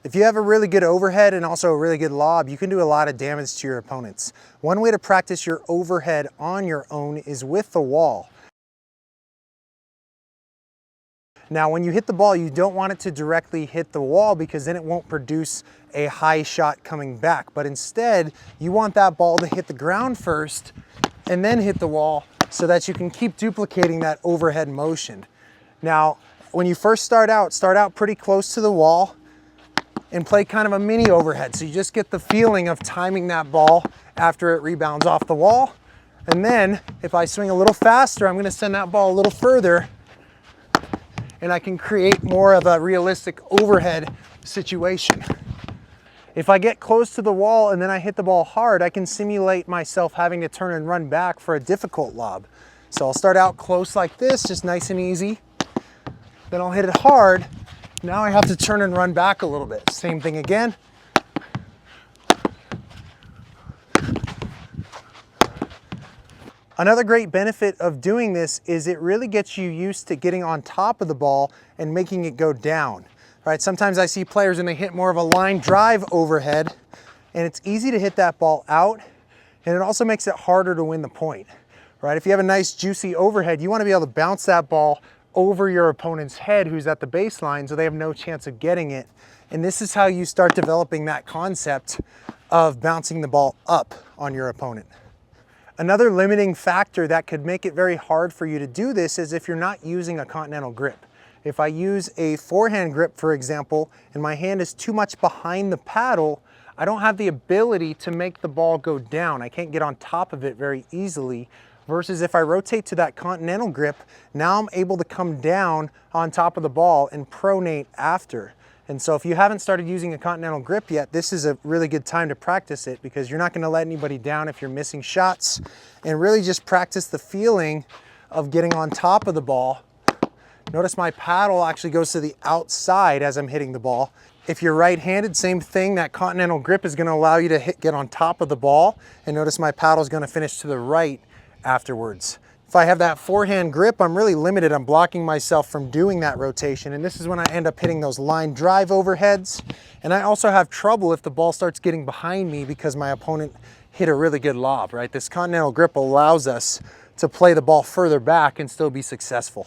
If you have a really good overhead and also a really good lob, you can do a lot of damage to your opponents. One way to practice your overhead on your own is with the wall. Now, when you hit the ball, you don't want it to directly hit the wall because then it won't produce a high shot coming back. But instead, you want that ball to hit the ground first and then hit the wall so that you can keep duplicating that overhead motion. Now, when you first start out pretty close to the wall and play kind of a mini overhead. So you just get the feeling of timing that ball after it rebounds off the wall. And then if I swing a little faster, I'm gonna send that ball a little further and I can create more of a realistic overhead situation. If I get close to the wall and then I hit the ball hard, I can simulate myself having to turn and run back for a difficult lob. So I'll start out close like this, just nice and easy. Then I'll hit it hard. Now I have to turn and run back a little bit. Same thing again. Another great benefit of doing this is it really gets you used to getting on top of the ball and making it go down. Right? Sometimes I see players and they hit more of a line drive overhead, and it's easy to hit that ball out, and it also makes it harder to win the point. Right? If you have a nice juicy overhead, you want to be able to bounce that ball over your opponent's head who's at the baseline so they have no chance of getting it. And this is how you start developing that concept of bouncing the ball up on your opponent. Another limiting factor that could make it very hard for you to do this is if you're not using a continental grip. If I use a forehand grip, for example, and my hand is too much behind the paddle, I don't have the ability to make the ball go down. I can't get on top of it very easily. Versus if I rotate to that continental grip, now I'm able to come down on top of the ball and pronate after. And so if you haven't started using a continental grip yet, this is a really good time to practice it because you're not going to let anybody down if you're missing shots, and really just practice the feeling of getting on top of the ball. Notice my paddle actually goes to the outside as I'm hitting the ball. If you're right-handed, same thing. That continental grip is going to allow you to get on top of the ball, and notice my paddle is going to finish to the right afterwards. If I have that forehand grip, I'm really limited. I'm blocking myself from doing that rotation, and this is when I end up hitting those line drive overheads. And I also have trouble if the ball starts getting behind me because my opponent hit a really good lob, right? This continental grip allows us to play the ball further back and still be successful.